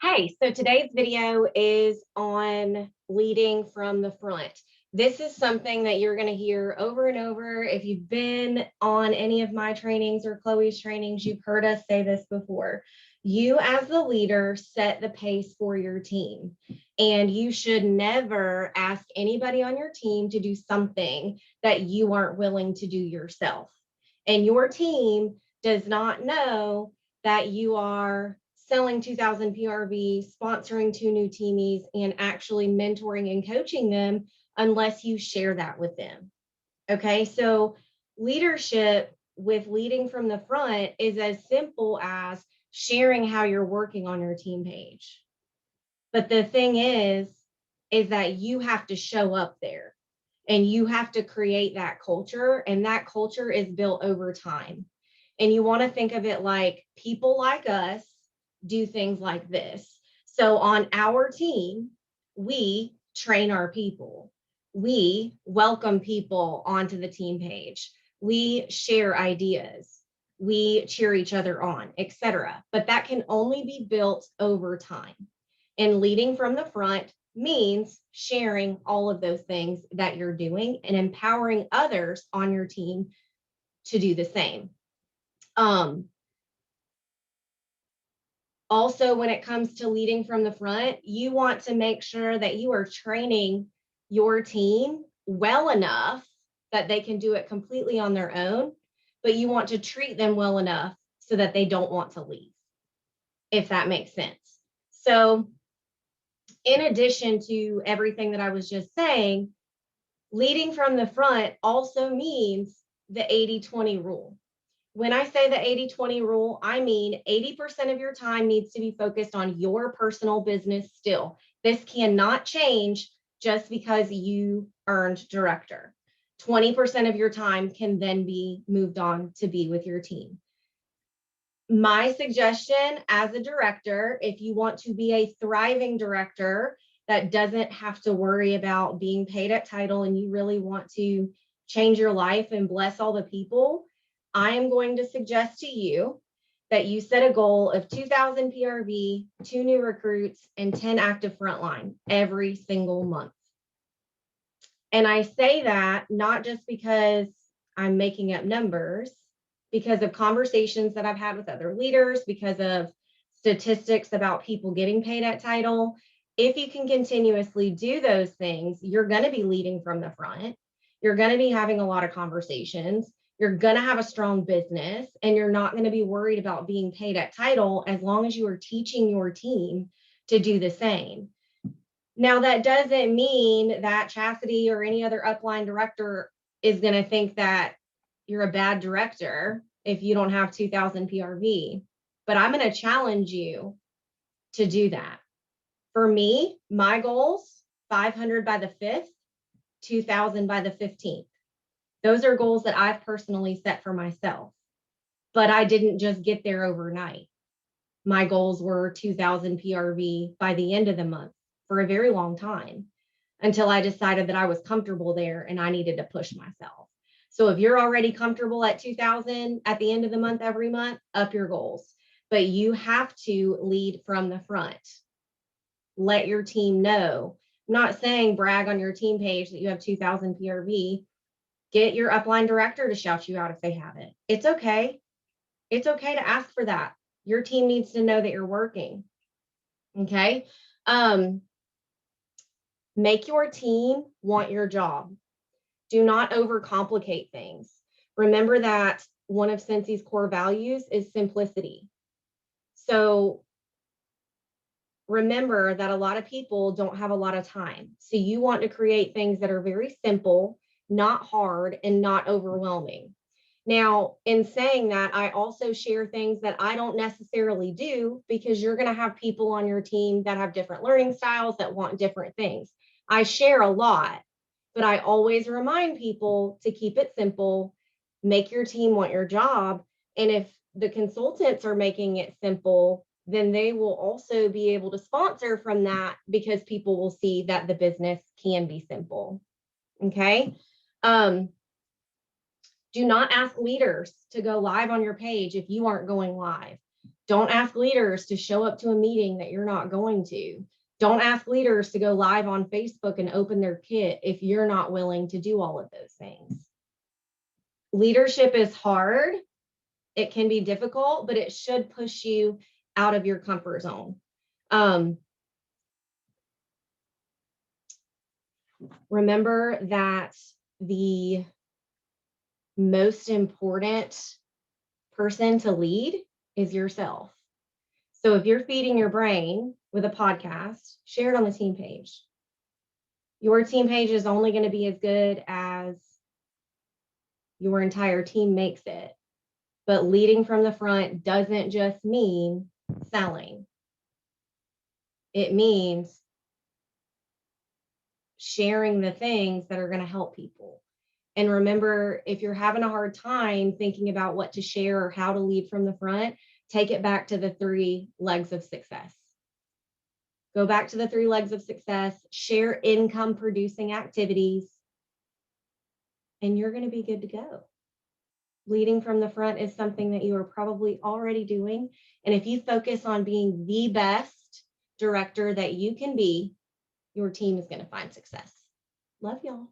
Hey, so today's video is on leading from the front. This is something that you're going to hear over and over. If you've been on any of my trainings or Chloe's trainings, you've heard us say this before. You as the leader set the pace for your team, and you should never ask anybody on your team to do something that you aren't willing to do yourself. And your team does not know that you are selling 2000 PRV, sponsoring 2 new teamies, and actually mentoring and coaching them unless you share that with them. Okay, so leadership with leading from the front is as simple as sharing how you're working on your team page. But the thing is that you have to show up there and you have to create that culture, and that culture is built over time. And you want to think of it like people like us do things like this. So on our team, we train our people. We welcome people onto the team page. We share ideas. We cheer each other on, etc. But that can only be built over time. And leading from the front means sharing all of those things that you're doing and empowering others on your team to do the same. Also, when it comes to leading from the front, you want to make sure that you are training your team well enough that they can do it completely on their own, but you want to treat them well enough so that they don't want to leave, if that makes sense. So in addition to everything that I was just saying, leading from the front also means the 80-20 rule. When I say the 80-20 rule, I mean 80% of your time needs to be focused on your personal business still. This cannot change just because you earned director. 20% of your time can then be moved on to be with your team. My suggestion as a director, if you want to be a thriving director that doesn't have to worry about being paid at title and you really want to change your life and bless all the people, I am going to suggest to you that you set a goal of 2,000 PRV, 2 new recruits, and 10 active frontline every single month. And I say that not just because I'm making up numbers, because of conversations that I've had with other leaders, because of statistics about people getting paid at title. If you can continuously do those things, you're going to be leading from the front. You're going to be having a lot of conversations. You're going to have a strong business, and you're not going to be worried about being paid at title as long as you are teaching your team to do the same. Now, that doesn't mean that Chastity or any other upline director is going to think that you're a bad director if you don't have 2,000 PRV, but I'm going to challenge you to do that. For me, my goals, 500 by the 5th, 2,000 by the 15th. Those are goals that I've personally set for myself, but I didn't just get there overnight. My goals were 2,000 PRV by the end of the month for a very long time until I decided that I was comfortable there and I needed to push myself. So if you're already comfortable at 2,000 at the end of the month, every month, up your goals, but you have to lead from the front. Let your team know. I'm not saying brag on your team page that you have 2,000 PRV. Get your upline director to shout you out if they have it. It's okay. It's okay to ask for that. Your team needs to know that you're working. Okay. Make your team want your job. Do not overcomplicate things. Remember that one of Scentsy's core values is simplicity. So remember that a lot of people don't have a lot of time. So you want to create things that are very simple, not hard, and not overwhelming. Now, in saying that, I also share things that I don't necessarily do because you're going to have people on your team that have different learning styles that want different things. I share a lot, but I always remind people to keep it simple, make your team want your job. And if the consultants are making it simple, then they will also be able to sponsor from that because people will see that the business can be simple. Okay. Do not ask leaders to go live on your page if you aren't going live. Don't ask leaders to show up to a meeting that you're not going to. Don't ask leaders to go live on Facebook and open their kit if you're not willing to do all of those things. Leadership is hard. It can be difficult, but it should push you out of your comfort zone. Remember that the most important person to lead is yourself. So if you're feeding your brain with a podcast, share it on the team page. Your team page is only going to be as good as your entire team makes it. But leading from the front doesn't just mean selling. It means sharing the things that are going to help people. And remember, if you're having a hard time thinking about what to share or how to lead from the front, take it back to the 3 legs of success. Go back to the 3 legs of success, share income producing activities, and you're going to be good to go. Leading from the front is something that you are probably already doing. And if you focus on being the best director that you can be, your team is going to find success. Love y'all.